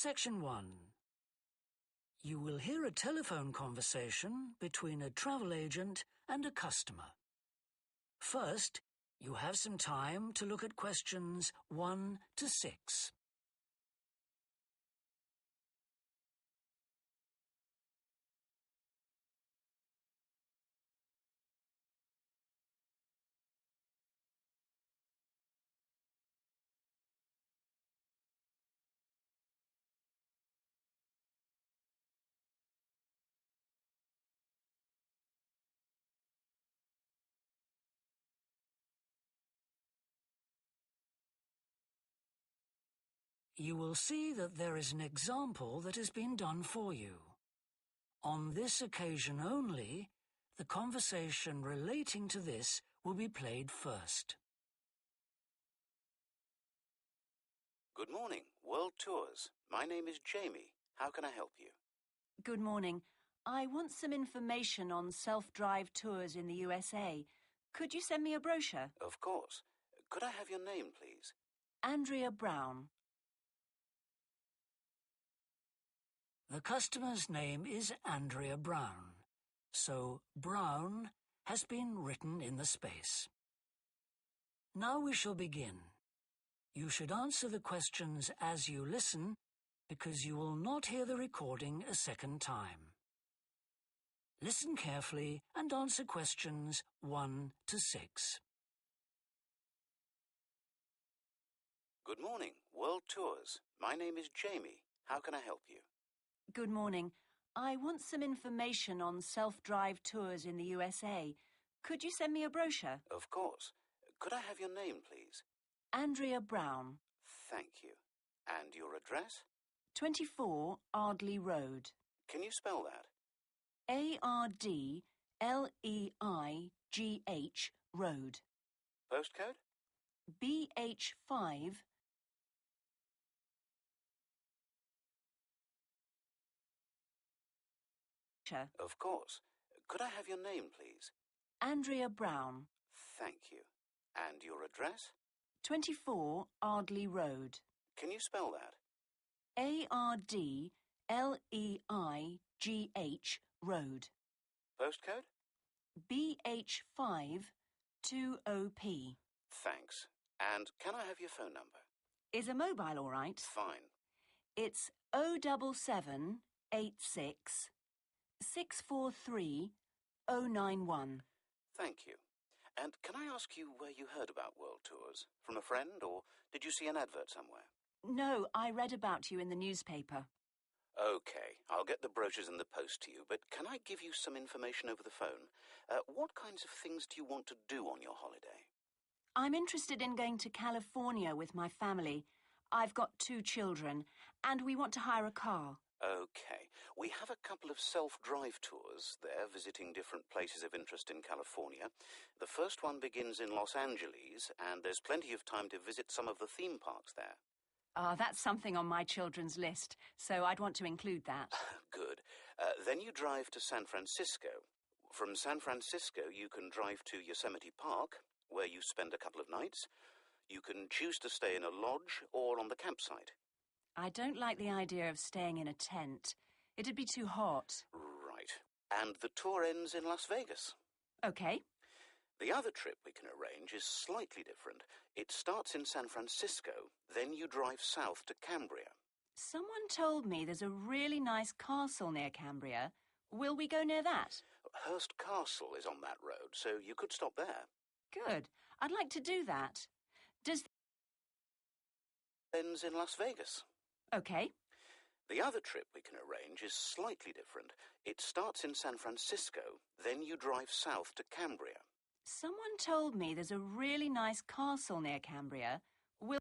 Section 1. You will hear a telephone conversation between a travel agent and a customer. First, you have some time to look at questions 1 to 6. You will see that there is an example that has been done for you. On this occasion only, the conversation relating to this will be played first. Good morning, World Tours. My name is Jamie. How can I help you? Good morning. I want some information on self-drive tours in the USA. Could you send me a brochure? Of course. Could I have your name, please? Andrea Brown. The customer's name is Andrea Brown, so Brown has been written in the space. Now we shall begin. You should answer the questions as you listen, because you will not hear the recording a second time. Listen carefully and answer questions 1 to 6. Good morning, World Tours. My name is Jamie. How can I help you? Good morning. I want some information on self-drive tours in the USA. Could you send me a brochure? Of course. Could I have your name, please? Andrea Brown. Thank you. And your address? 24 Ardley Road. Can you spell that? Ardleigh Road. Postcode? BH5 Of course. Could I have your name, please? Andrea Brown. Thank you. And your address? 24 Ardley Road. Can you spell that? Ardleigh Road. Postcode? BH5 2OP. Thanks. And can I have your phone number? Is a mobile all right? Fine. It's 07786 643 091. Thank you. And can I ask you where you heard about World Tours? From a friend, or did you see an advert somewhere? No, I read about you in the newspaper. OK, I'll get the brochures in the post to you, but can I give you some information over the phone? What kinds of things do you want to do on your holiday? I'm interested in going to California with my family. I've got 2 children, and we want to hire a car. OK, we have a couple of self-drive tours there, visiting different places of interest in California. The first one begins in Los Angeles, and there's plenty of time to visit some of the theme parks there. That's something on my children's list, so I'd want to include that. Good. Then you drive to San Francisco. From San Francisco, you can drive to Yosemite Park, where you spend a couple of nights. You can choose to stay in a lodge or on the campsite. I don't like the idea of staying in a tent. It'd be too hot. Right. And the tour ends in Las Vegas. OK. The other trip we can arrange is slightly different. It starts in San Francisco, then you drive south to Cambria. Someone told me there's a really nice castle near Cambria. Will we go near that? Hearst Castle is on that road, so you could stop there. Good. I'd like to do that. Does... Ends in Las Vegas. OK. The other trip we can arrange is slightly different. It starts in San Francisco, then you drive south to Cambria. Someone told me there's a really nice castle near Cambria. Will...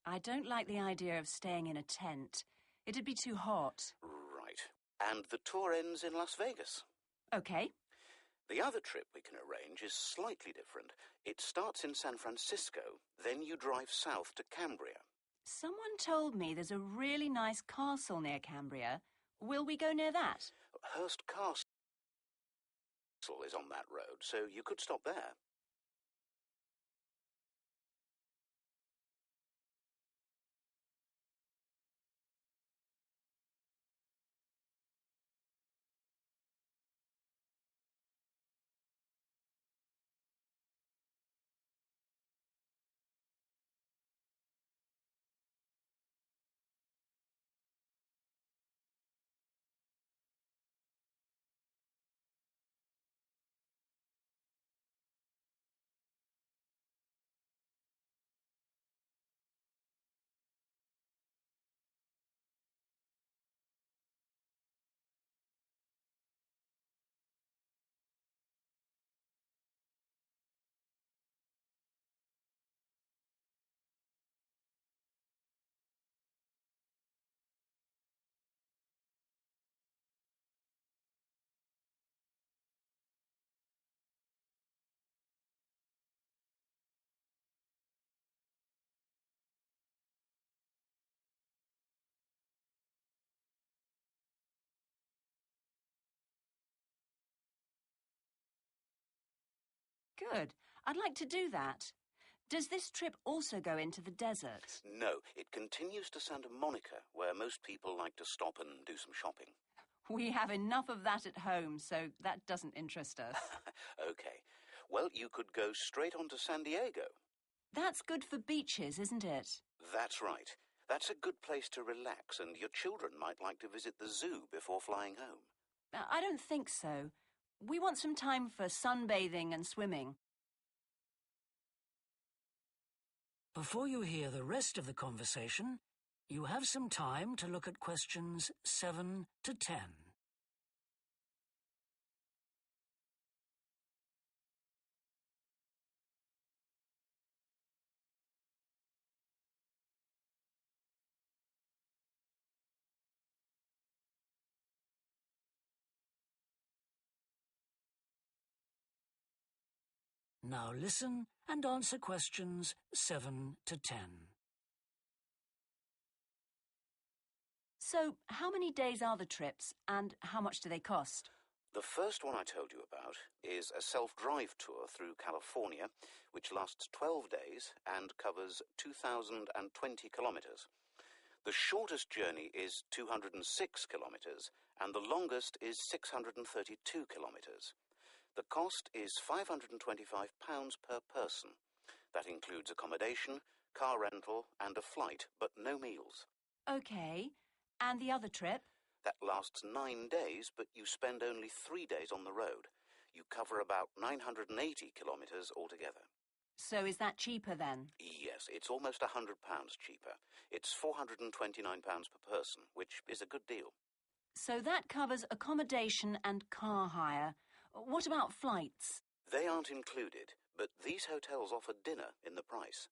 I don't like the idea of staying in a tent. It'd be too hot. Right. And the tour ends in Las Vegas. OK. The other trip we can arrange is slightly different. It starts in San Francisco, then you drive south to Cambria. Someone told me there's a really nice castle near Cambria. Will we go near that? Hearst Castle is on that road, so you could stop there. Good. I'd like to do that. Does this trip also go into the desert? No, it continues to Santa Monica, where most people like to stop and do some shopping. We have enough of that at home, so that doesn't interest us. Okay. Well, you could go straight on to San Diego. That's good for beaches, isn't it? That's right. That's a good place to relax, and your children might like to visit the zoo before flying home. I don't think so. We want some time for sunbathing and swimming. Before you hear the rest of the conversation, you have some time to look at questions 7 to 10. Now listen and answer questions 7 to 10. So, how many days are the trips and how much do they cost? The first one I told you about is a self-drive tour through California, which lasts 12 days and covers 2,020 kilometers. The shortest journey is 206 kilometers, and the longest is 632 kilometers. The cost is £525 per person. That includes accommodation, car rental, and a flight, but no meals. OK. And the other trip? That lasts 9 days, but you spend only 3 days on the road. You cover about 980 kilometres altogether. So is that cheaper then? Yes, it's almost £100 cheaper. It's £429 per person, which is a good deal. So that covers accommodation and car hire. What about flights? They aren't included, but these hotels offer dinner in the price.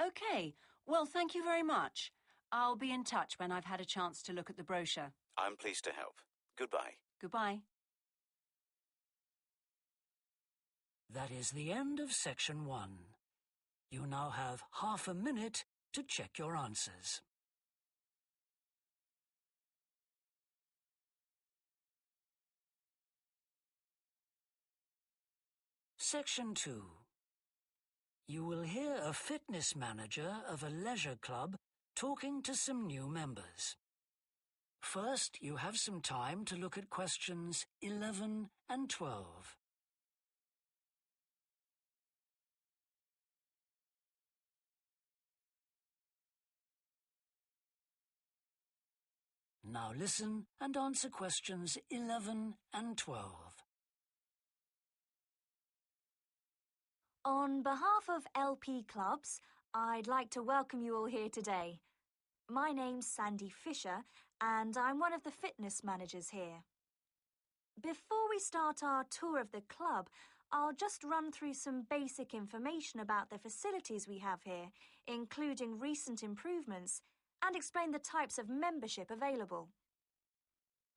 OK. Well, thank you very much. I'll be in touch when I've had a chance to look at the brochure. I'm pleased to help. Goodbye. Goodbye. That is the end of section 1. You now have half a minute to check your answers. Section 2. You will hear a fitness manager of a leisure club talking to some new members. First, you have some time to look at questions 11 and 12. Now listen and answer questions 11 and 12. On behalf of LP Clubs, I'd like to welcome you all here today. My name's Sandy Fisher, and I'm one of the fitness managers here. Before we start our tour of the club, I'll just run through some basic information about the facilities we have here, including recent improvements, and explain the types of membership available.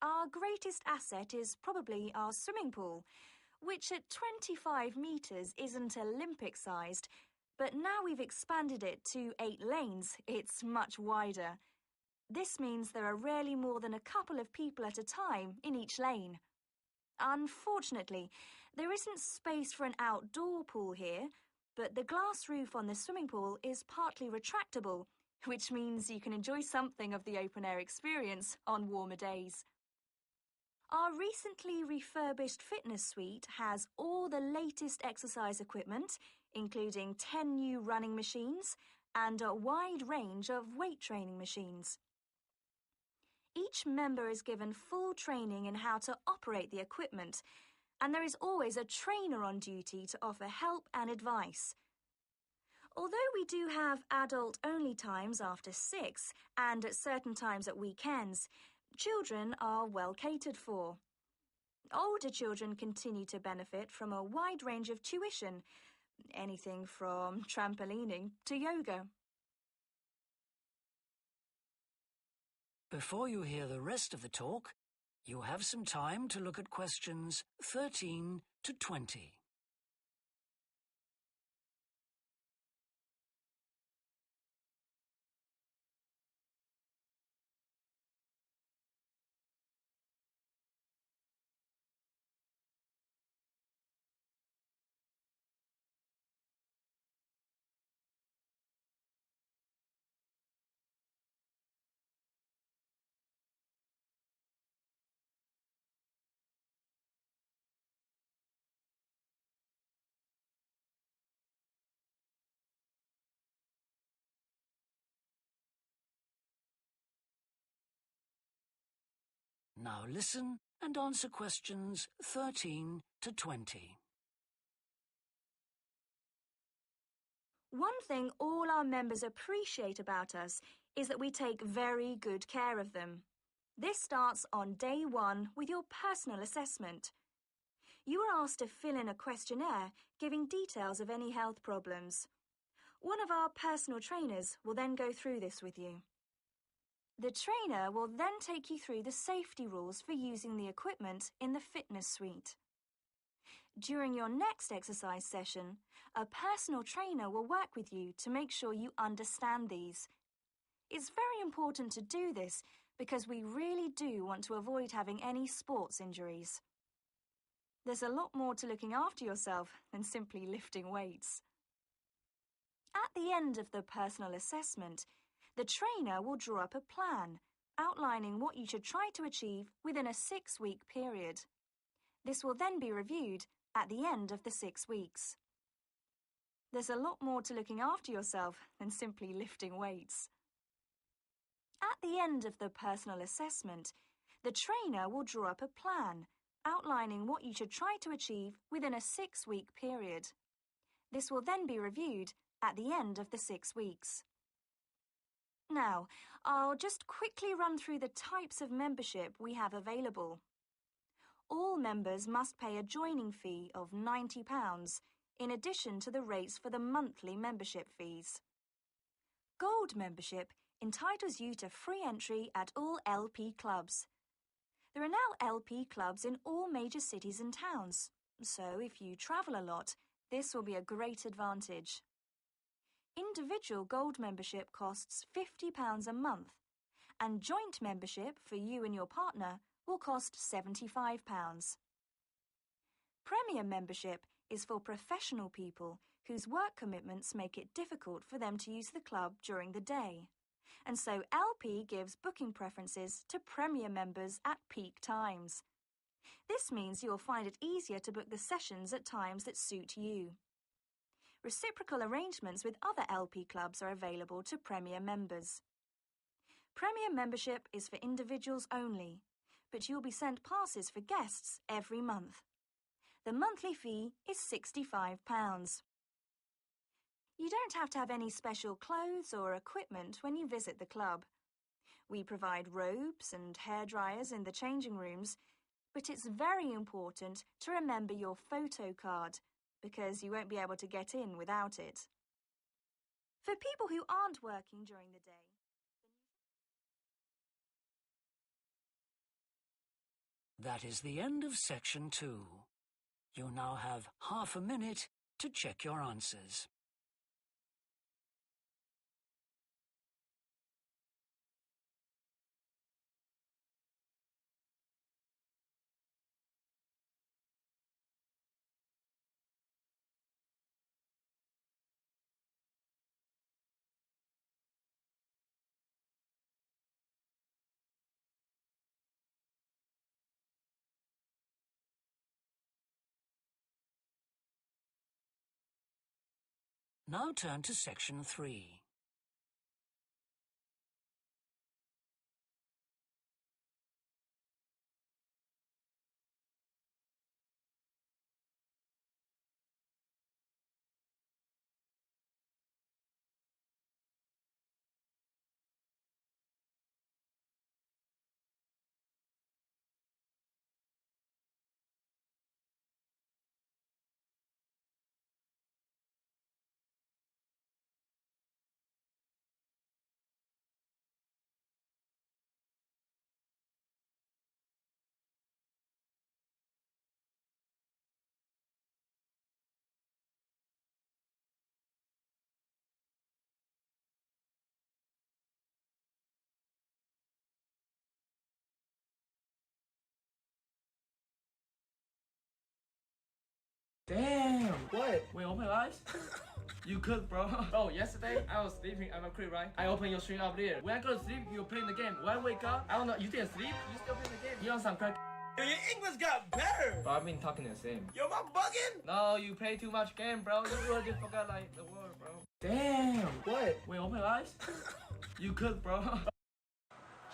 Our greatest asset is probably our swimming pool, which at 25 metres isn't Olympic-sized, but now we've expanded it to 8 lanes, it's much wider. This means there are rarely more than a couple of people at a time in each lane. Unfortunately, there isn't space for an outdoor pool here, but the glass roof on the swimming pool is partly retractable, which means you can enjoy something of the open-air experience on warmer days. Our recently refurbished fitness suite has all the latest exercise equipment, including 10 new running machines and a wide range of weight training machines. Each member is given full training in how to operate the equipment, and there is always a trainer on duty to offer help and advice. Although we do have adult-only times after 6 and at certain times at weekends, children are well catered for. Older children continue to benefit from a wide range of tuition, anything from trampolining to yoga. Before you hear the rest of the talk, you have some time to look at questions 13 to 20. Now listen and answer questions 13 to 20. One thing all our members appreciate about us is that we take very good care of them. This starts on day 1 with your personal assessment. You are asked to fill in a questionnaire giving details of any health problems. One of our personal trainers will then go through this with you. The trainer will then take you through the safety rules for using the equipment in the fitness suite. During your next exercise session, a personal trainer will work with you to make sure you understand these. It's very important to do this because we really do want to avoid having any sports injuries. There's a lot more to looking after yourself than simply lifting weights. At the end of the personal assessment, the trainer will draw up a plan outlining what you should try to achieve within a 6-week period. This will then be reviewed at the end of the 6 weeks. There's a lot more to looking after yourself than simply lifting weights. At the end of the personal assessment, the trainer will draw up a plan outlining what you should try to achieve within a 6-week period. This will then be reviewed at the end of the 6 weeks. Now, I'll just quickly run through the types of membership we have available. All members must pay a joining fee of £90, in addition to the rates for the monthly membership fees. Gold membership entitles you to free entry at all LP clubs. There are now LP clubs in all major cities and towns, so if you travel a lot, this will be a great advantage. Individual gold membership costs £50 a month, and joint membership for you and your partner will cost £75. Premier membership is for professional people whose work commitments make it difficult for them to use the club during the day, and so LP gives booking preferences to Premier members at peak times. This means you'll find it easier to book the sessions at times that suit you. Reciprocal arrangements with other LP clubs are available to Premier members. Premier membership is for individuals only, but you'll be sent passes for guests every month. The monthly fee is £65. You don't have to have any special clothes or equipment when you visit the club. We provide robes and hair dryers in the changing rooms, but it's very important to remember your photo card because you won't be able to get in without it. For people who aren't working during the day, That is the end of section 2. You now have half a minute to check your answers. Now turn to section 3. Damn! What? Wait, open your eyes? You cook, bro. Bro, yesterday I was sleeping at my crib, right? I open your stream up there. When I go to sleep, you're playing the game. When I wake up, I don't know, you didn't sleep? You still playing the game? You on some crack? Yo, your English got better! Bro, I've been talking the same. Yo, am I bugging? No, you play too much game, bro. You really just forgot, like, the word, bro. Damn! What? Wait, open your eyes? You cook, bro.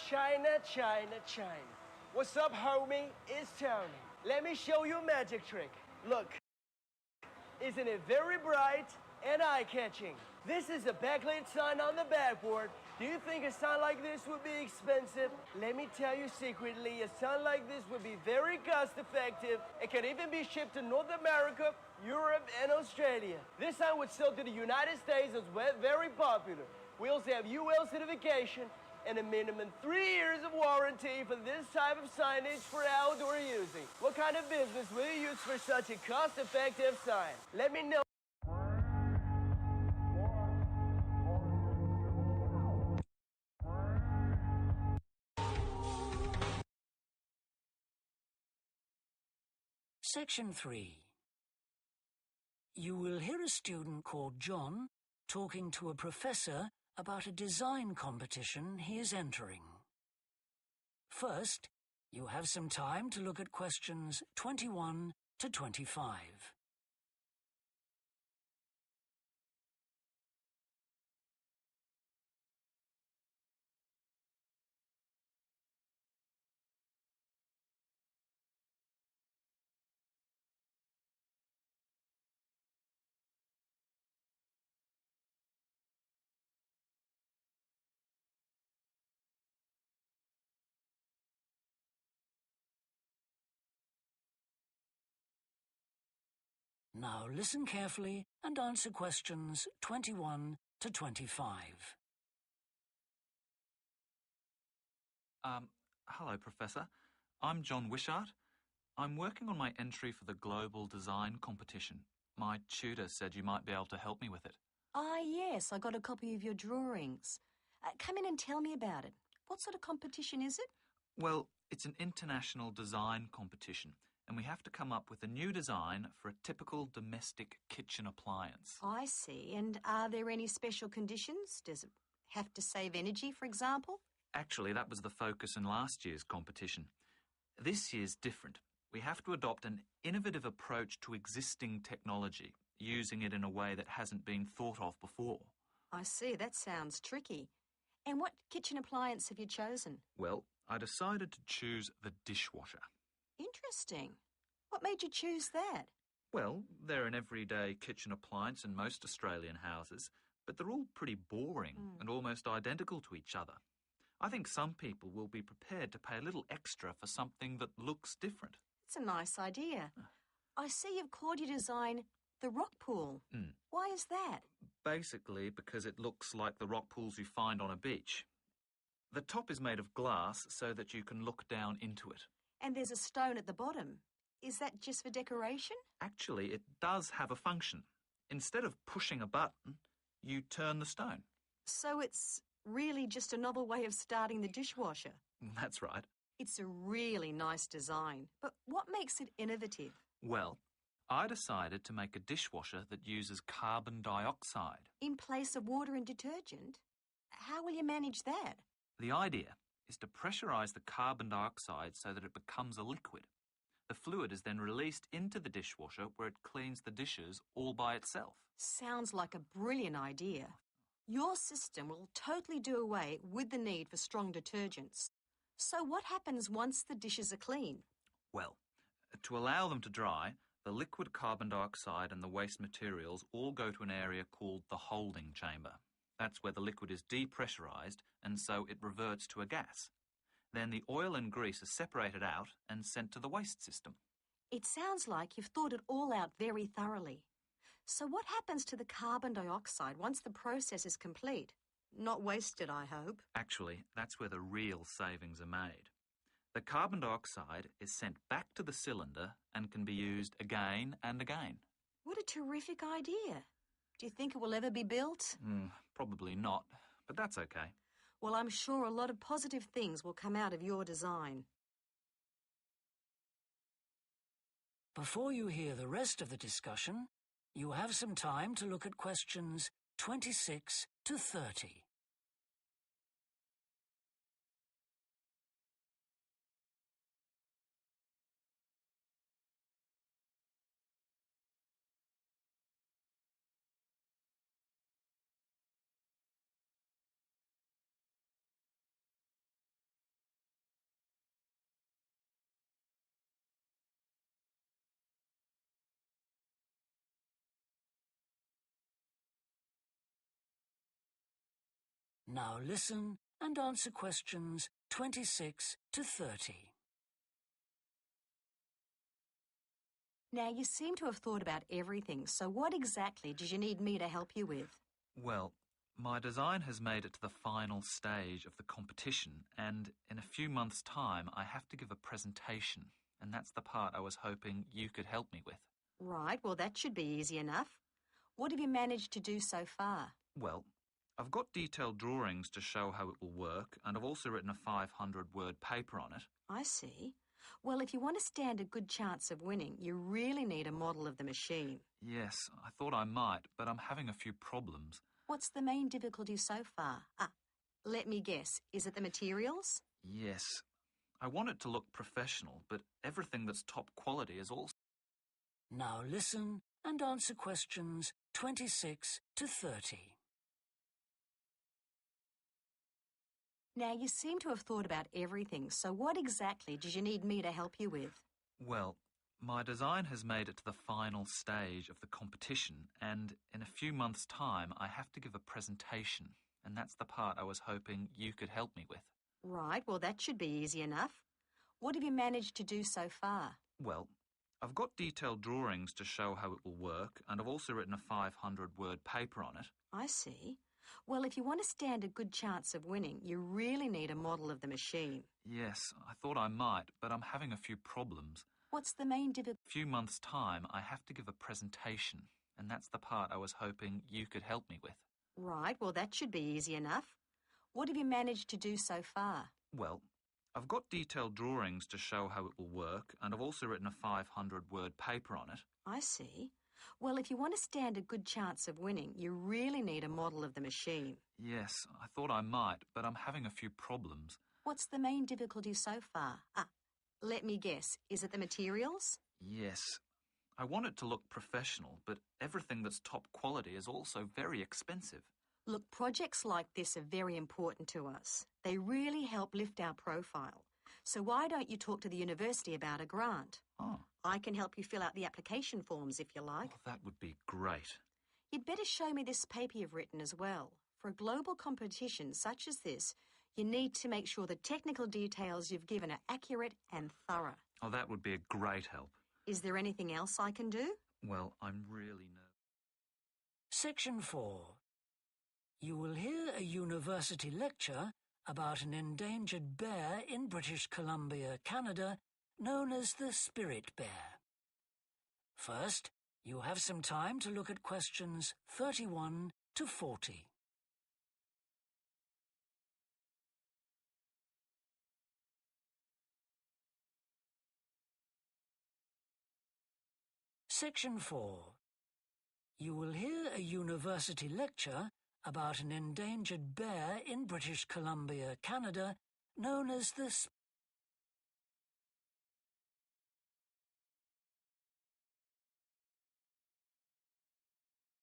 China, China, China. What's up, homie? It's Tony. Let me show you a magic trick. Look. Isn't it very bright and eye-catching? This is a backlit sign on the backboard. Do you think a sign like this would be expensive? Let me tell you secretly, a sign like this would be very cost-effective. It can even be shipped to North America, Europe, and Australia. This sign would sell to the United States as well, very popular. We also have UL certification and a minimum 3 years of warranty for this type of signage for outdoor using. What kind of business will you use for such a cost-effective sign? Let me know. Section 3. You will hear a student called John talking to a professor about a design competition he is entering. First, you have some time to look at questions 21 to 25. Now listen carefully and answer questions 21 to 25. Hello, Professor. I'm John Wishart. I'm working on my entry for the Global Design Competition. My tutor said you might be able to help me with it. Ah, yes, I got a copy of your drawings. Come in and tell me about it. What sort of competition is it? Well, it's an international design competition, and we have to come up with a new design for a typical domestic kitchen appliance. I see. And are there any special conditions? Does it have to save energy, for example? Actually, that was the focus in last year's competition. This year's different. We have to adopt an innovative approach to existing technology, using it in a way that hasn't been thought of before. I see. That sounds tricky. And what kitchen appliance have you chosen? Well, I decided to choose the dishwasher. Interesting. What made you choose that? Well, they're an everyday kitchen appliance in most Australian houses, but they're all pretty boring and almost identical to each other. I think some people will be prepared to pay a little extra for something that looks different. It's a nice idea. I see you've called your design The rock pool? Why is that? Basically because it looks like the rock pools you find on a beach. The top is made of glass so that you can look down into it. And there's a stone at the bottom. Is that just for decoration? Actually, it does have a function. Instead of pushing a button, you turn the stone. So it's really just a novel way of starting the dishwasher? That's right. It's a really nice design. But what makes it innovative? Well, I decided to make a dishwasher that uses carbon dioxide. In place of water and detergent? How will you manage that? The idea is to pressurise the carbon dioxide so that it becomes a liquid. The fluid is then released into the dishwasher where it cleans the dishes all by itself. Sounds like a brilliant idea. Your system will totally do away with the need for strong detergents. So what happens once the dishes are clean? Well, to allow them to dry, the liquid carbon dioxide and the waste materials all go to an area called the holding chamber. That's where the liquid is depressurised and so it reverts to a gas. Then the oil and grease are separated out and sent to the waste system. It sounds like you've thought it all out very thoroughly. So what happens to the carbon dioxide once the process is complete? Not wasted, I hope. Actually, that's where the real savings are made. The carbon dioxide is sent back to the cylinder and can be used again and again. What a terrific idea. Do you think it will ever be built? Probably not, but that's okay. Well, I'm sure a lot of positive things will come out of your design. Before you hear the rest of the discussion, you have some time to look at questions 26 to 30. Now listen and answer questions 26 to 30. Now, you seem to have thought about everything, so what exactly did you need me to help you with? Well, my design has made it to the final stage of the competition, and in a few months' time I have to give a presentation, and that's the part I was hoping you could help me with. Right, well, that should be easy enough. What have you managed to do so far? Well, I've got detailed drawings to show how it will work, and I've also written a 500-word paper on it. I see. Well, if you want to stand a good chance of winning, you really need a model of the machine. Yes, I thought I might, but I'm having a few problems. What's the main difficulty so far? Let me guess. Is it the materials? Yes. I want it to look professional, but everything that's top quality is also... Now listen and answer questions 26 to 30. Now, you seem to have thought about everything, so what exactly did you need me to help you with? Well, my design has made it to the final stage of the competition, and in a few months' time I have to give a presentation, and that's the part I was hoping you could help me with. Right, well, that should be easy enough. What have you managed to do so far? Well, I've got detailed drawings to show how it will work, and I've also written a 500-word paper on it. I see. Well, if you want to stand a good chance of winning, you really need a model of the machine. Yes, I thought I might, but I'm having a few problems. What's the main difficulty? A few months' time I have to give a presentation, and that's the part I was hoping you could help me with. Right, well, that should be easy enough. What have you managed to do so far? Well, I've got detailed drawings to show how it will work, and I've also written a 500-word paper on it. I see. Well, if you want to stand a good chance of winning, you really need a model of the machine. Yes, I thought I might, but I'm having a few problems. What's the main difficulty so far? Let me guess. Is it the materials? Yes. I want it to look professional, but everything that's top quality is also very expensive. Look, projects like this are very important to us. They really help lift our profile. So why don't you talk to the university about a grant? Oh. I can help you fill out the application forms if you like. Oh, that would be great. You'd better show me this paper you've written as well. For a global competition such as this, you need to make sure the technical details you've given are accurate and thorough. Oh, that would be a great help. Is there anything else I can do? Well, I'm really nervous. Section 4. You will hear a university lecture about an endangered bear in British Columbia, Canada, known as the spirit bear. First, you have some time to look at questions 31 to 40. Section 4. You will hear a university lecture about an endangered bear in British Columbia, Canada, known as the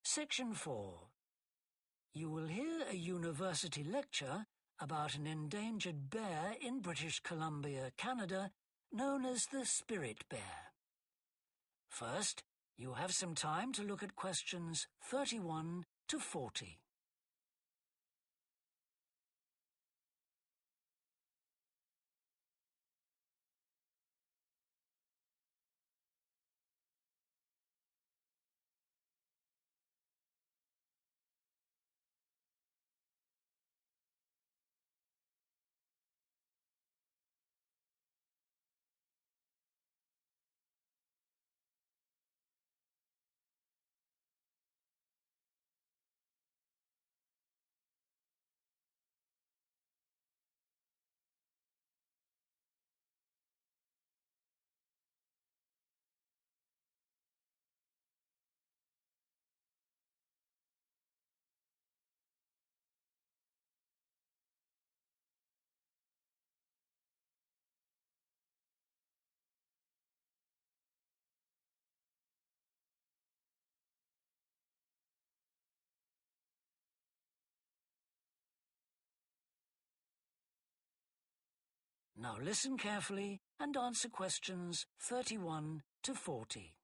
Section 4. You will hear a university lecture about an endangered bear in British Columbia, Canada, known as the spirit bear. First, you have some time to look at questions 31 to 40. Now listen carefully and answer questions 31 to 40.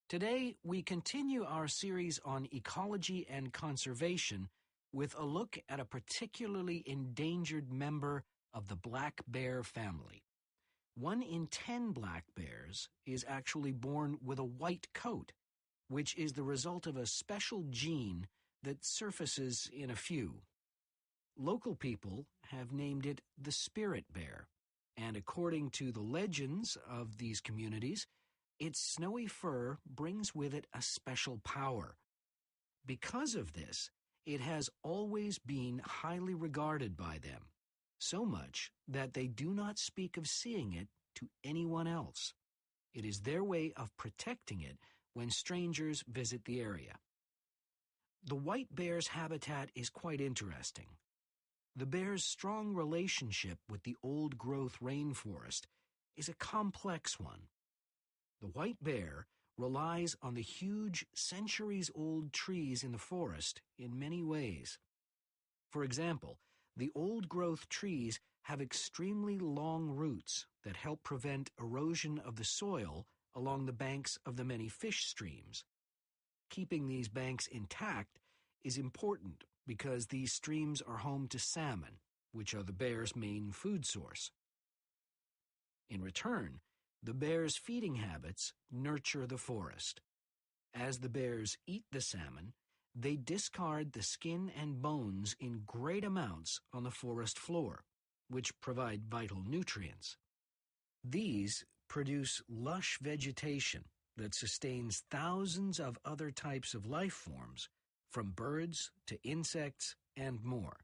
Today, we continue our series on ecology and conservation with a look at a particularly endangered member of the black bear family. 1 in 10 black bears is actually born with a white coat, which is the result of a special gene that surfaces in a few. Local people have named it the spirit bear, and according to the legends of these communities, its snowy fur brings with it a special power. Because of this, it has always been highly regarded by them, so much that they do not speak of seeing it to anyone else. It is their way of protecting it when strangers visit the area. The white bear's habitat is quite interesting. The bear's strong relationship with the old-growth rainforest is a complex one. The white bear relies on the huge, centuries-old trees in the forest in many ways. For example, the old-growth trees have extremely long roots that help prevent erosion of the soil along the banks of the many fish streams. Keeping these banks intact is important because these streams are home to salmon, which are the bear's main food source. In return, the bear's feeding habits nurture the forest. As the bears eat the salmon, they discard the skin and bones in great amounts on the forest floor, which provide vital nutrients. These produce lush vegetation that sustains thousands of other types of life forms, from birds to insects and more.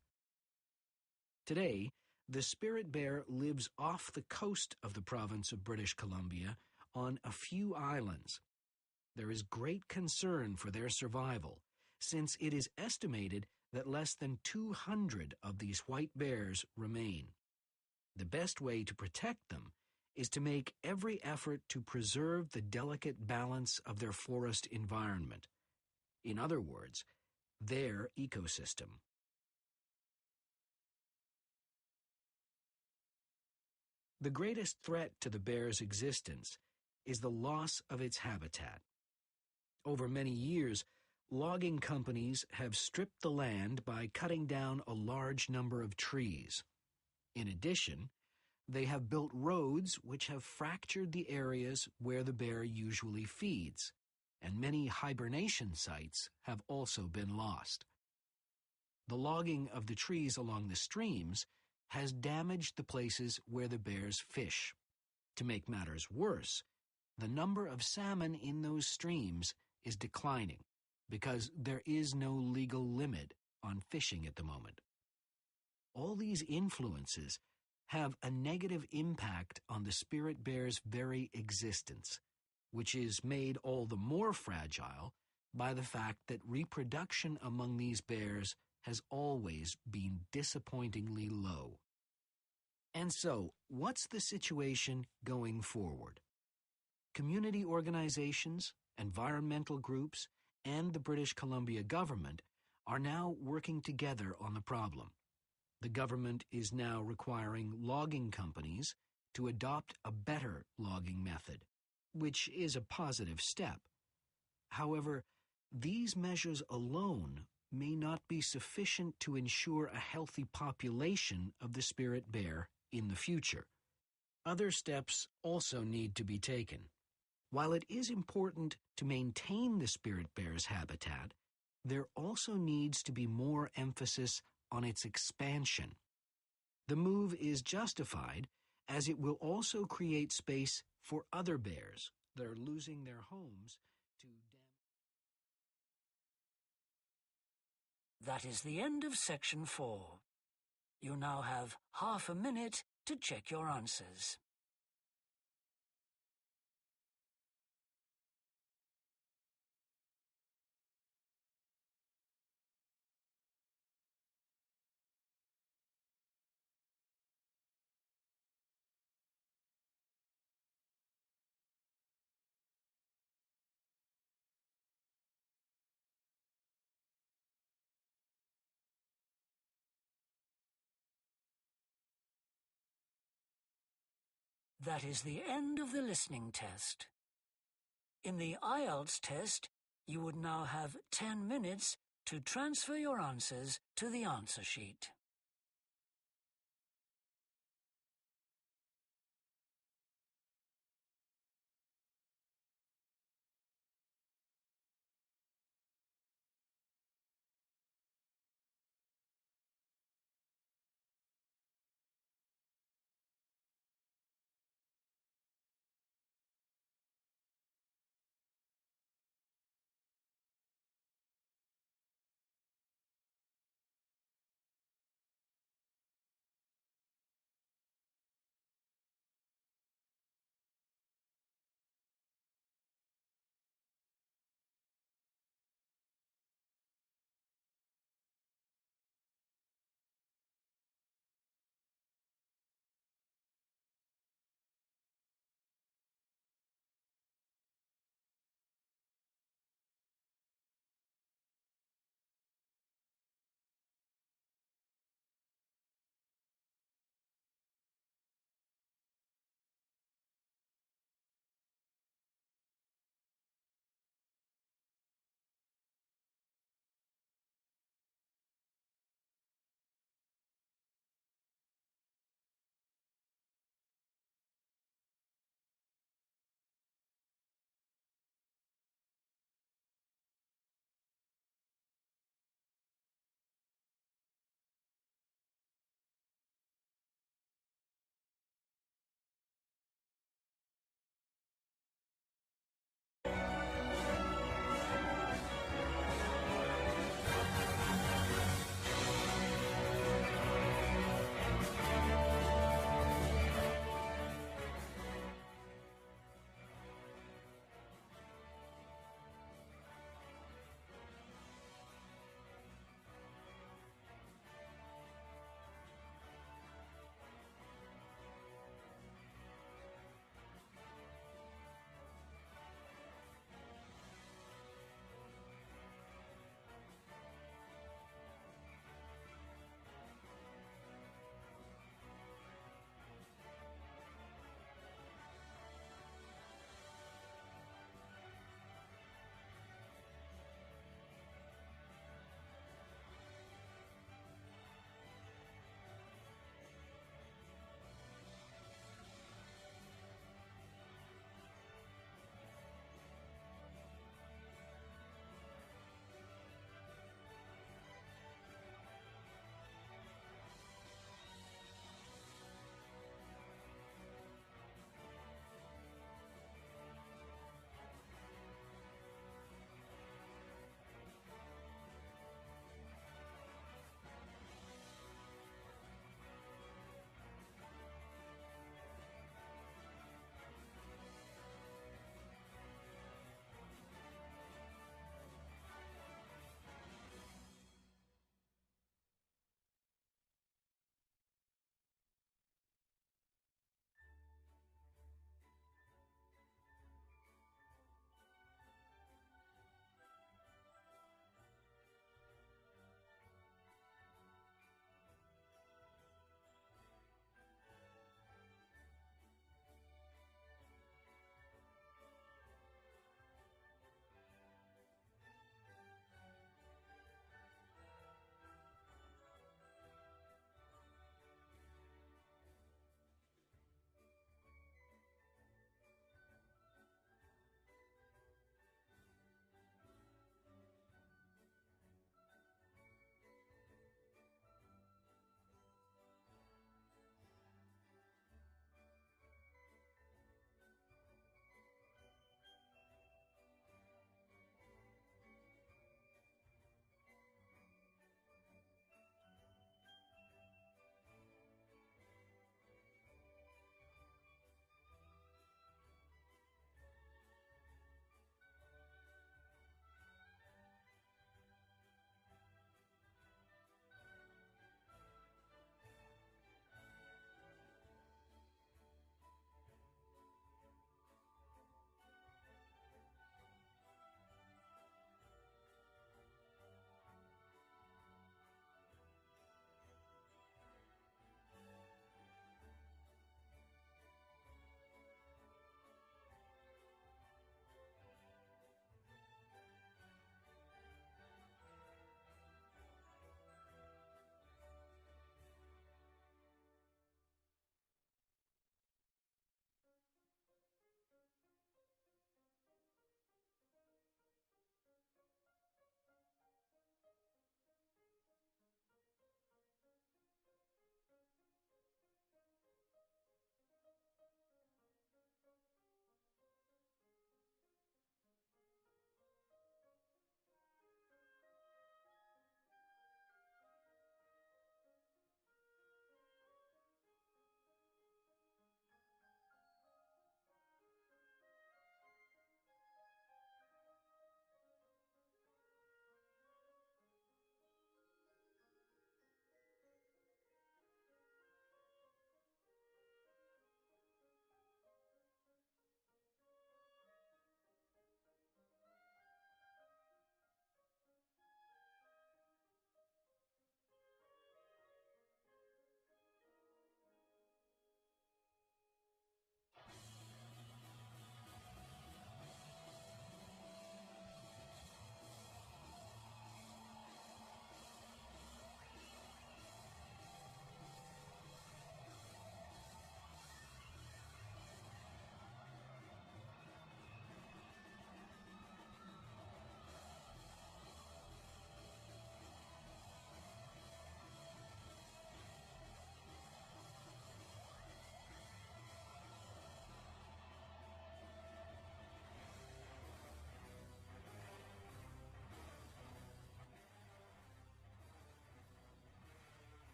Today, the spirit bear lives off the coast of the province of British Columbia on a few islands. There is great concern for their survival, since it is estimated that less than 200 of these white bears remain. The best way to protect them is to make every effort to preserve the delicate balance of their forest environment. In other words, their ecosystem. The greatest threat to the bear's existence is the loss of its habitat. Over many years, logging companies have stripped the land by cutting down a large number of trees. In addition, They have built roads which have fractured the areas where the bear usually feeds, and many hibernation sites have also been lost. The logging of the trees along the streams has damaged the places where the bears fish. To make matters worse, the number of salmon in those streams is declining because there is no legal limit on fishing at the moment. All these influences have a negative impact on the spirit bear's very existence, which is made all the more fragile by the fact that reproduction among these bears has always been disappointingly low. And so, what's the situation going forward? Community organizations, environmental groups, and the British Columbia government are now working together on the problem. The government is now requiring logging companies to adopt a better logging method, which is a positive step. However, these measures alone may not be sufficient to ensure a healthy population of the spirit bear in the future. Other steps also need to be taken. While it is important to maintain the spirit bear's habitat, there also needs to be more emphasis on its expansion. The move is justified as it will also create space for other bears that are losing their homes to That is the end of section 4. You now have half a minute to check your answers. That is the end of the listening test. In the IELTS test, you would now have 10 minutes to transfer your answers to the answer sheet.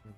When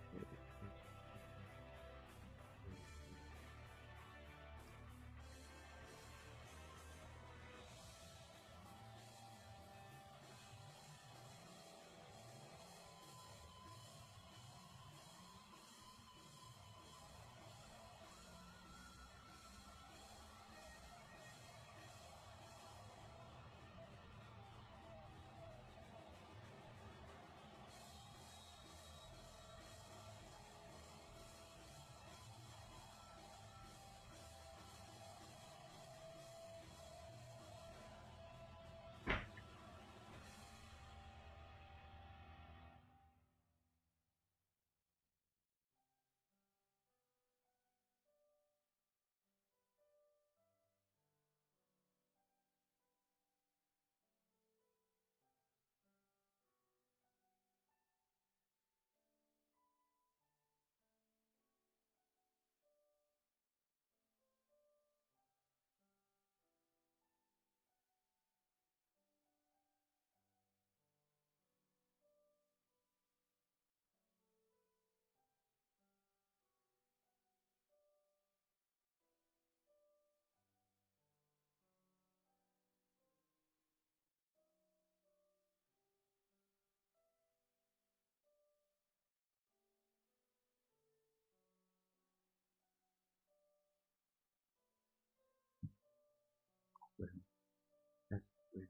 that's when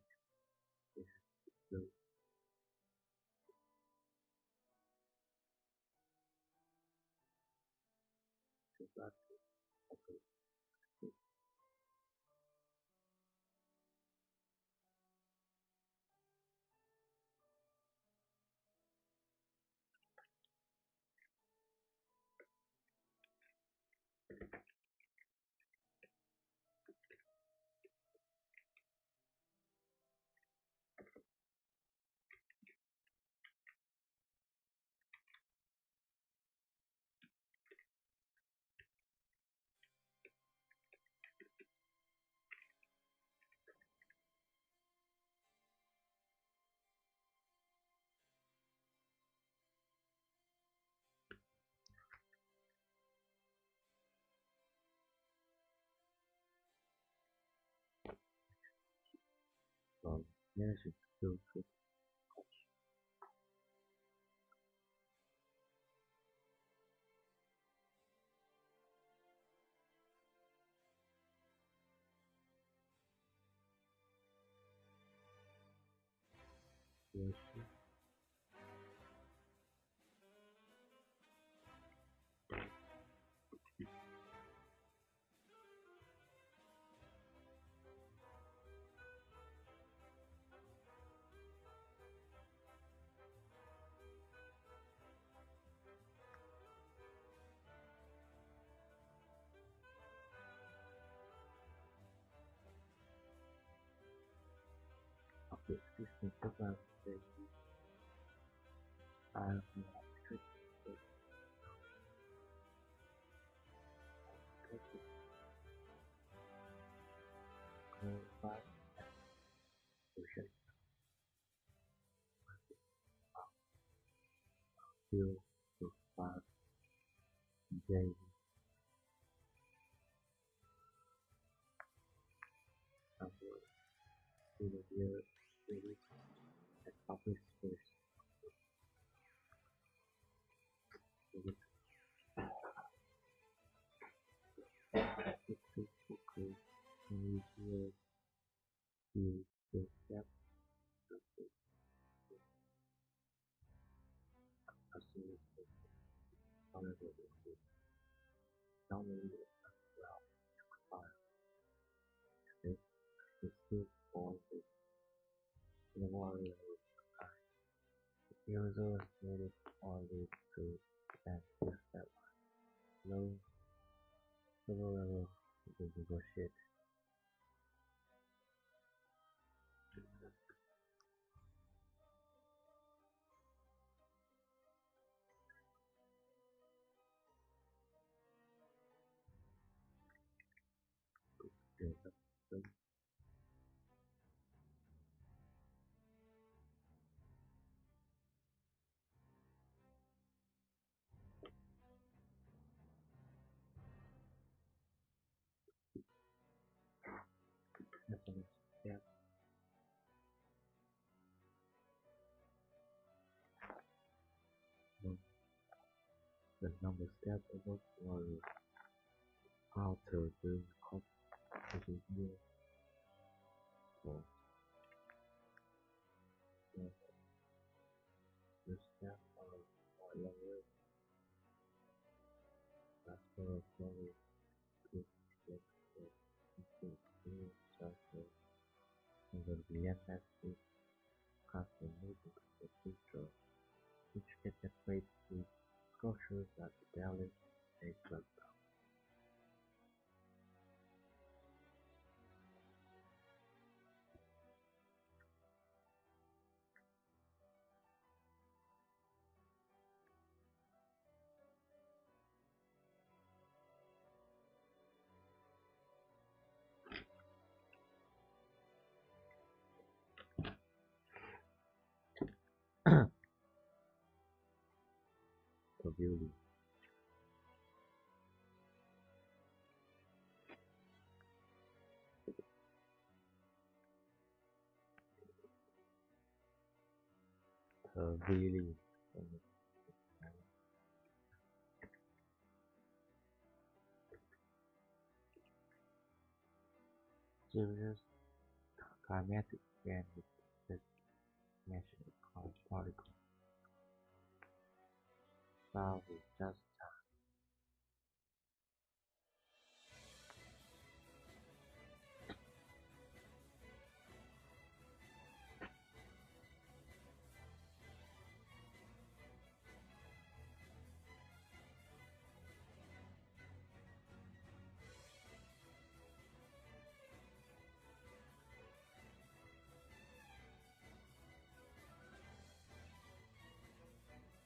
they have to go to that okay. Managing to go through situation. Okay, this is about the electric back ocean still to 5 days somewhere in the year really at public space. It's basically when you hear the step of the customer however it is normally well fire. It's still for the warrior the user needed only to that step. No several to negotiate. The the number step over was altered during the course of the year. So, the steps are more elaborate. As for a story, to reflect the experience structure and the realistic custom moving the picture, which can separate the sculptures that barely take them down. The building. The building. Serious climatic event with this national particle. South is just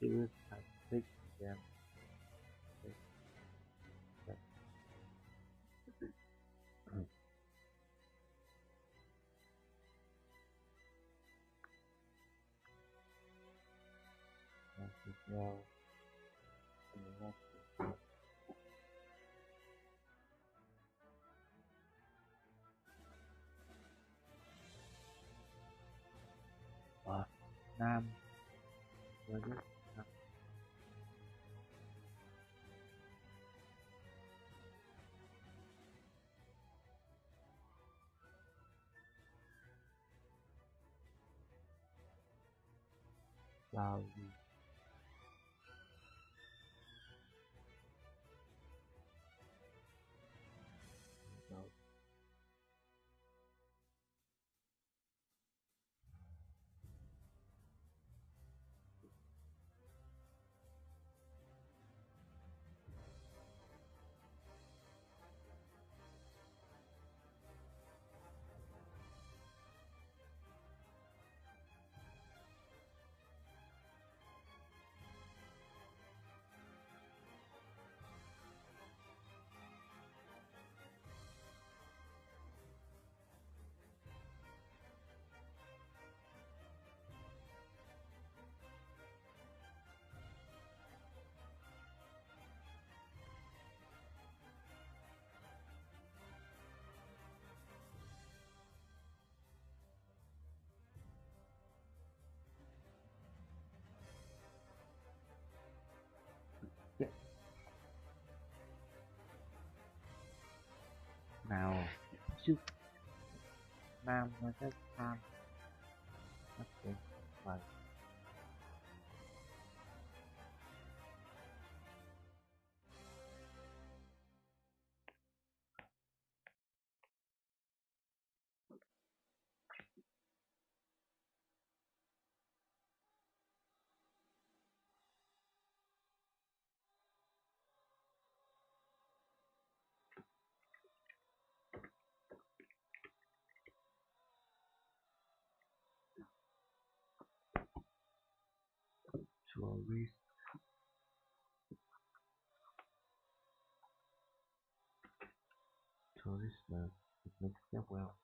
serious climatic event. Well, Nam với nước Lào nào trước Nam nó rất tham bắt đến và tourist tourism it makes them well.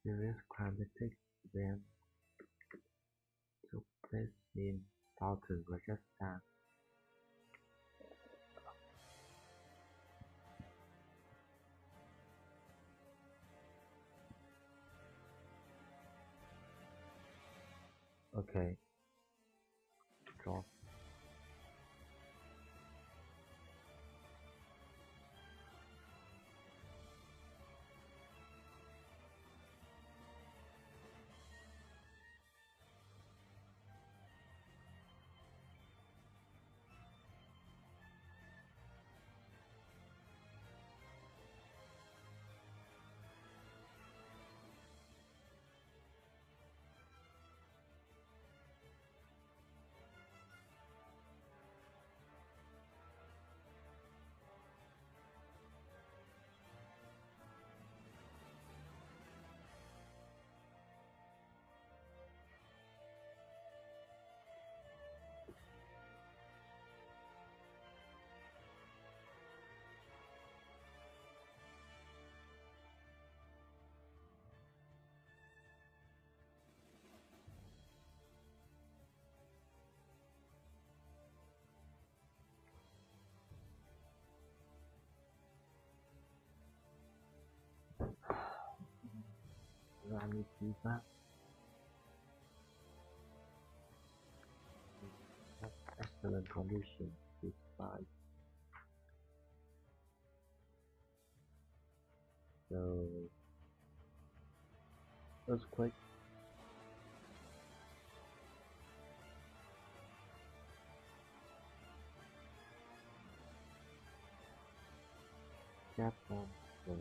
Serious climatic event took place in เราถึงรัชกาลโอเคจบ Rani Kiva. Excellent condition. It's fine. So, earthquake. Japan. So,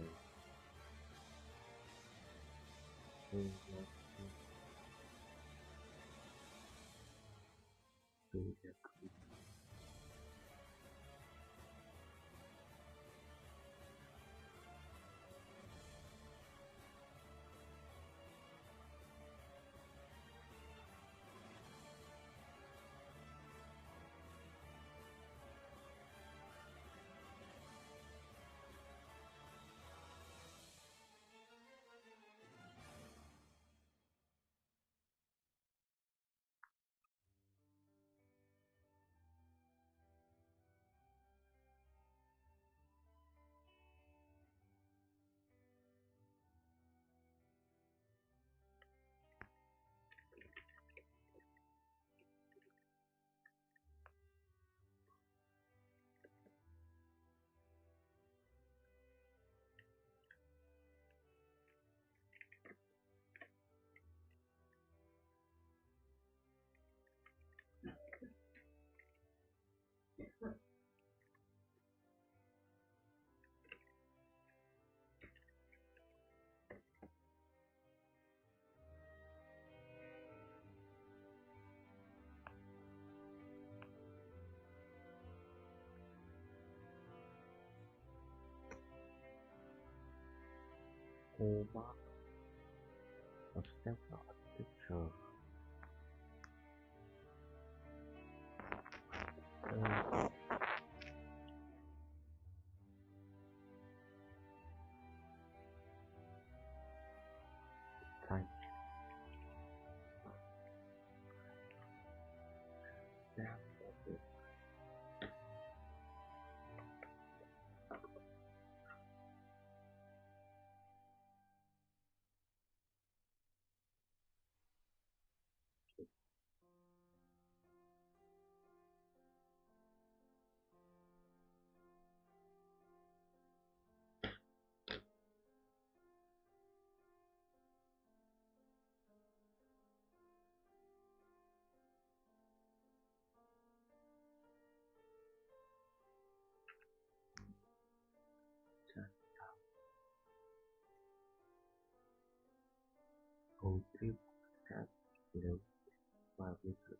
hallmark of central architecture. Time. Old trip has lived by research.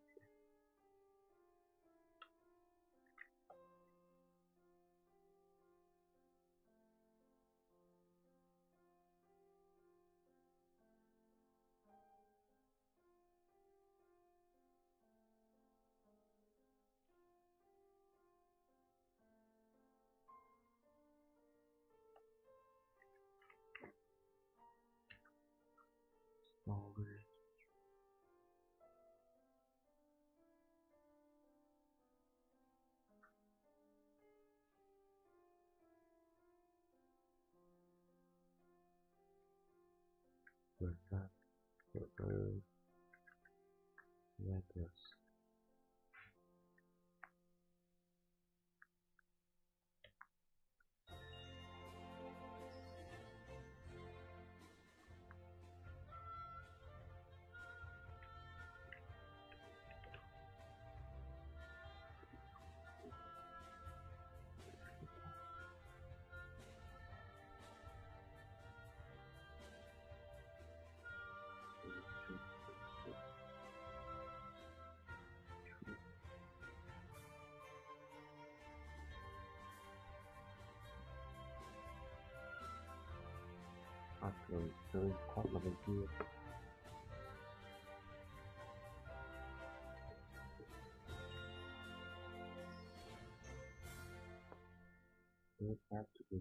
Storage. Return to Letters. Rồi rơi khoác vào bên kia. It has to be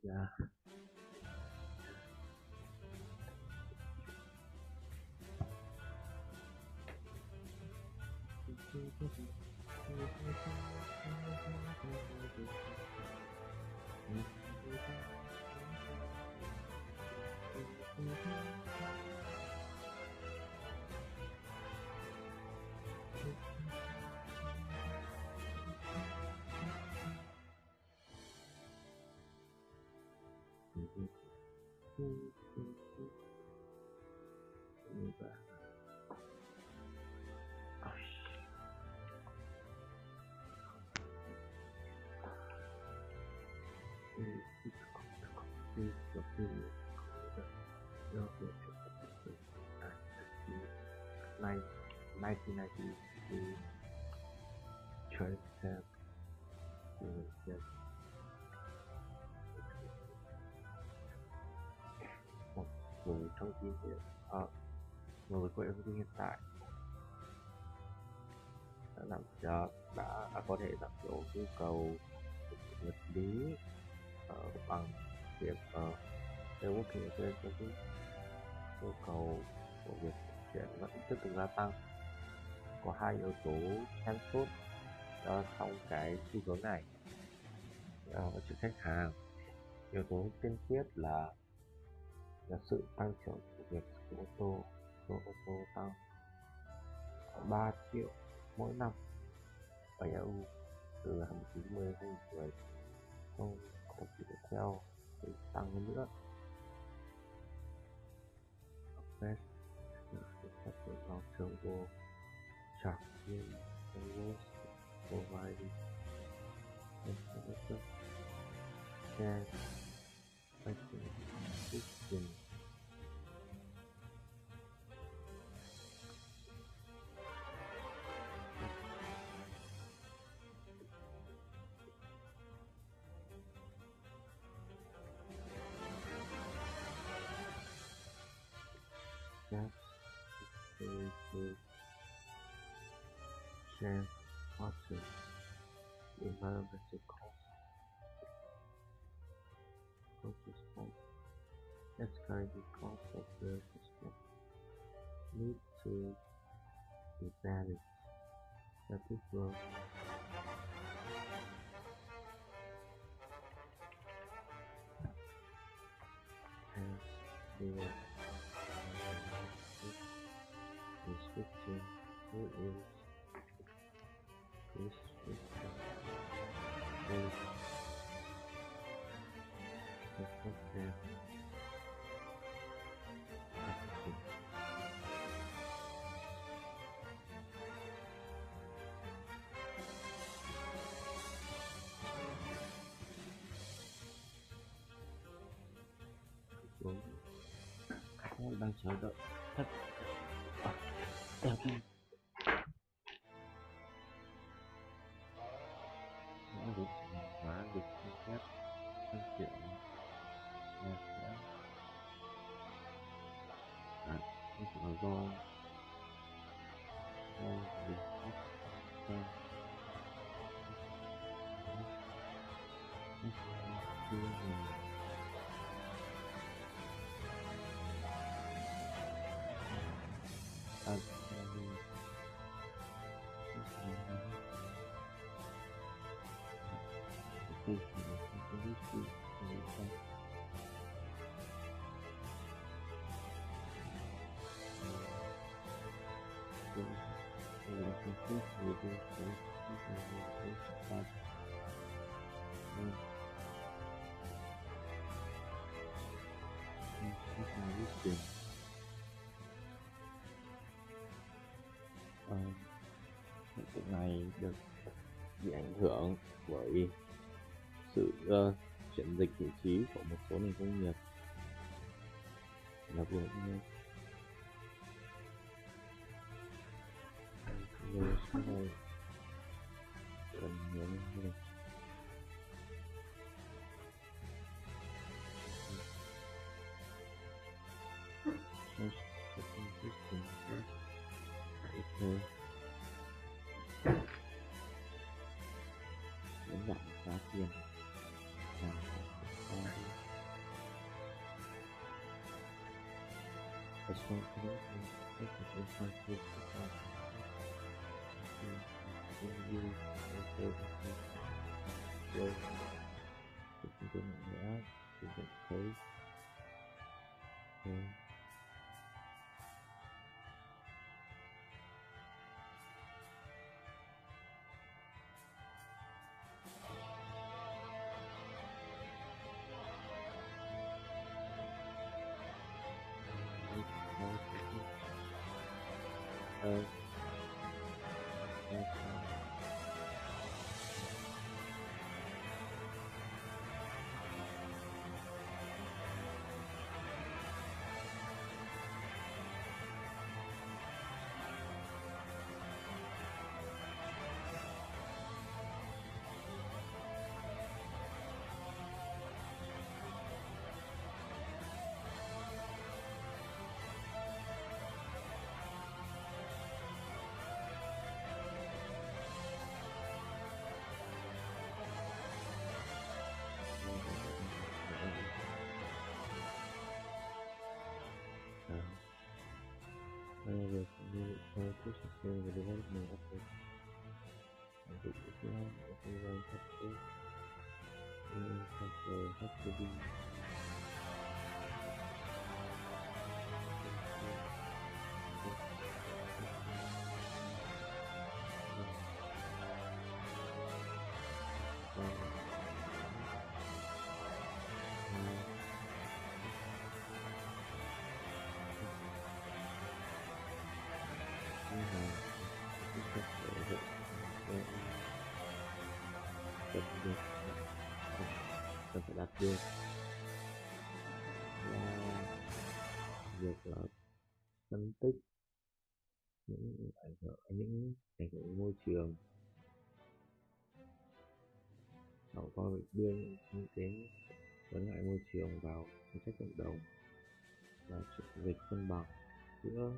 ra. Like 1992 church that một người thông tin hiện người có thông tin hiện tại đã có thể giảm thiểu nhu cầu vật lý bằng việc networking trên cái nhu cầu của việc chuyển vẫn tiếp tục gia tăng. Có hai yếu tố then chốt trong cái xu hướng này cho khách hàng. Yếu tố tiên quyết là là sự tăng trưởng của việc sử dụng số ô tô tăng 3 triệu mỗi năm ở EU từ 2090 đến 2010, không còn chỉ theo sự tăng hơn nữa. Best is the long-term goal, tracking the rules, providing information, and making decisions. That is to change options, environmental costs, consistent, escalating costs of the system need to be balanced. That is wrong. And the restriction who is restriction is the content khách đang chờ đợi thật đẹp đi. Những việc hóa được cho phép phát triển là sẽ không chỉ là do việc phát triển hiện tượng này được bị ảnh hưởng bởi sự chuyển dịch vị trí của một số nền công nghiệp, đặc biệt như sau này gần nhiều năm như này. Đến giảm giá tiền và to sustainable development efforts and the Islam everyone has to be biệt là việc là phân tích những ảnh hưởng môi trường, họ coi việc đưa những cái vấn nạn môi trường vào chính sách cộng đồng và chuyển dịch cân bằng giữa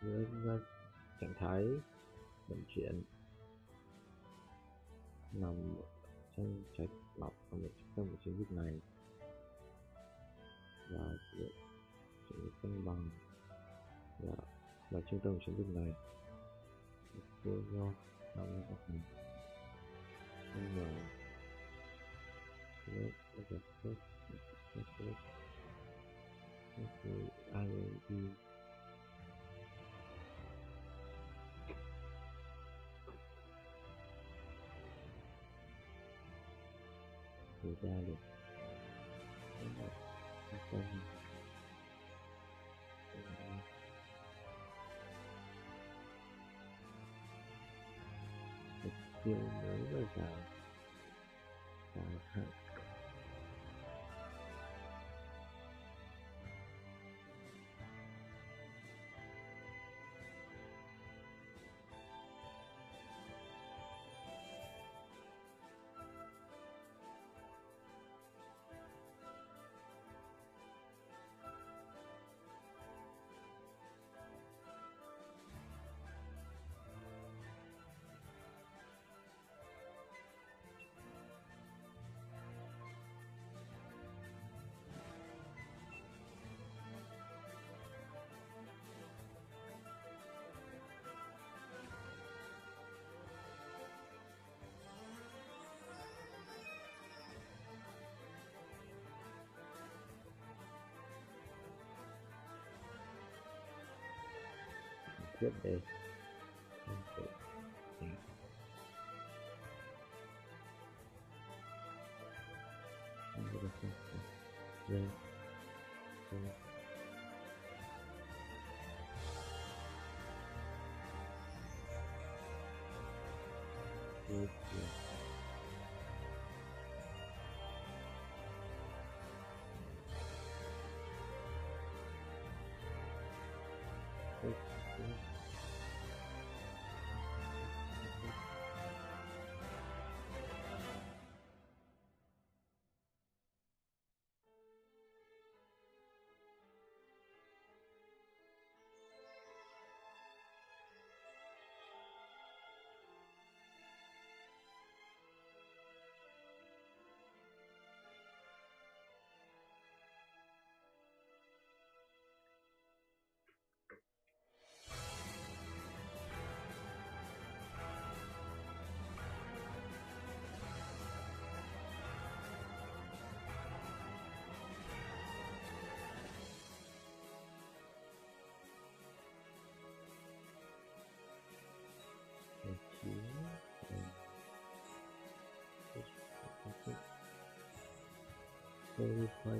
giữa trạng thái vận chuyển nằm trong trạch lọc trong một chiến dịch này và sự chuyển dịch cân bằng là trung tâm của chiến dịch này đưa do tạo ra các hành không ngờ lớp các vật chất các lớp IoT điều tra được các con mục tiêu mới và dài hạn. Tiếp đây verify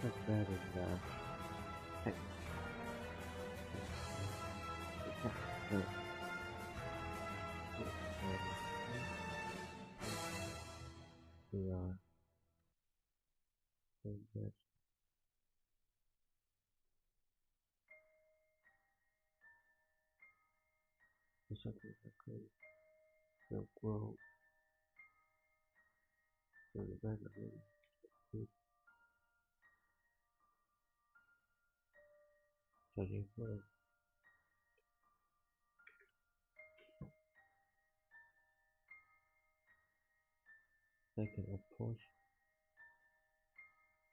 thật ra được hạnh something that could the world the development Judging for second approach,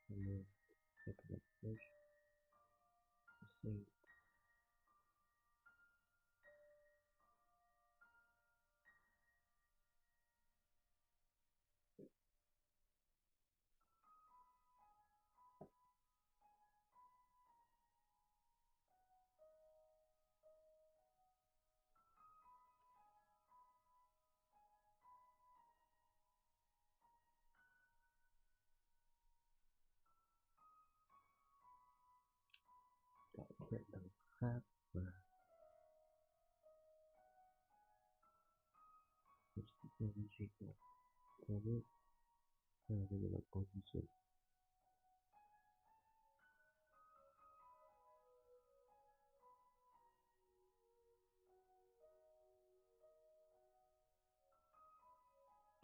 and then second approach, the same. Các hiện tượng khác và technological COVID regular position.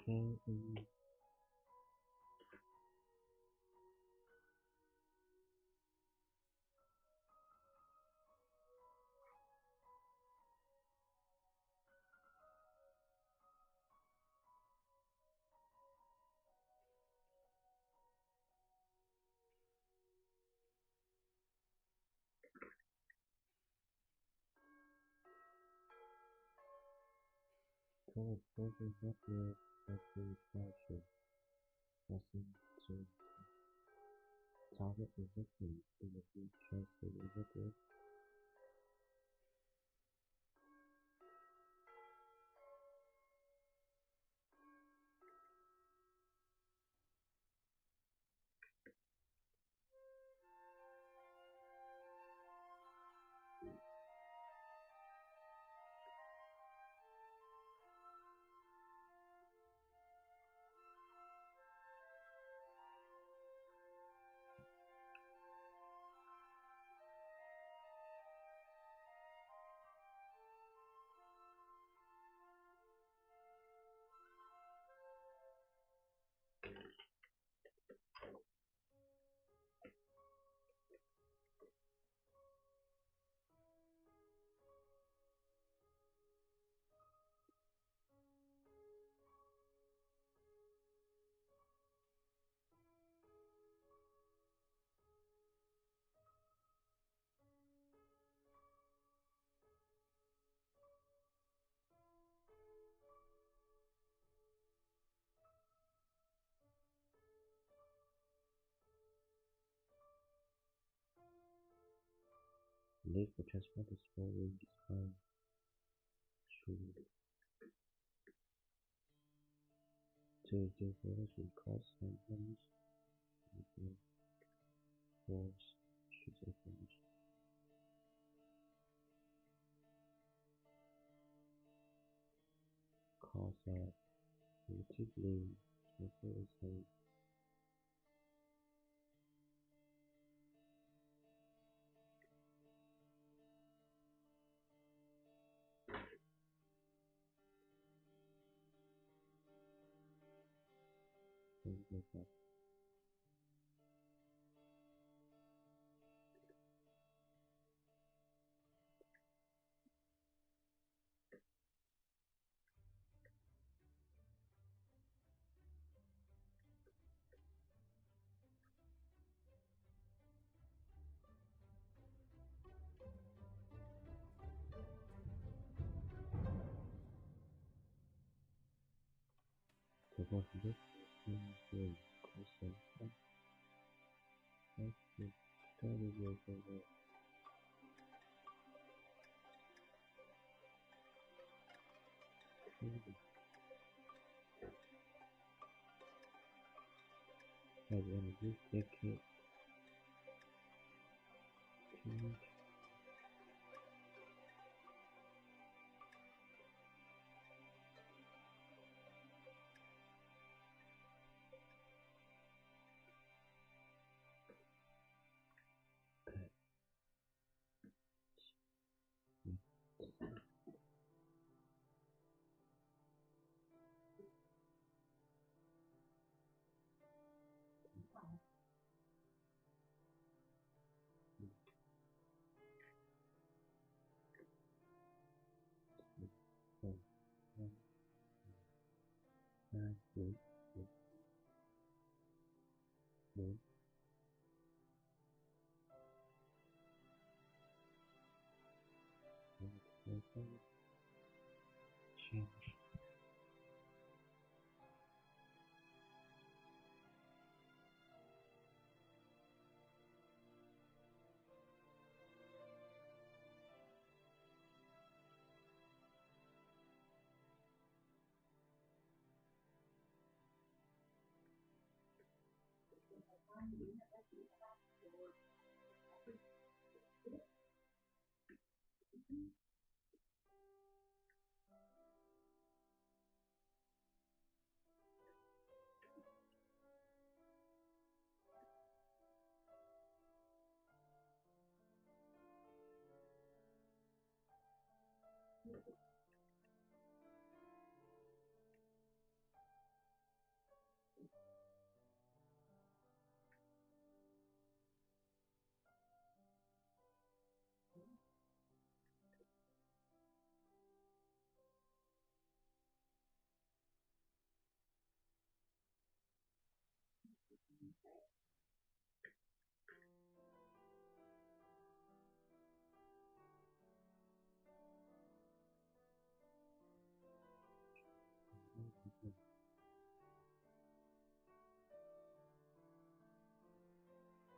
Can proposing network agriculture passing to target investment in the future network. The need for transport is already defined through to reduce energy costs and damage and force should information. Costs are relatively transferable. Things like that. The possibility of constant active carriers over has in this decade changed. 2, 4, 4, 4. Change.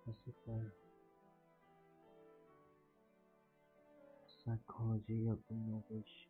Classifier. Psychology of innovation.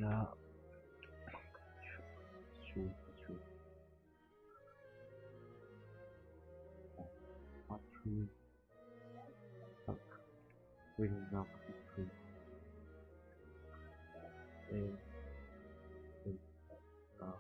Yeah. True. Not true. Really not true. And uh,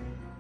Bye.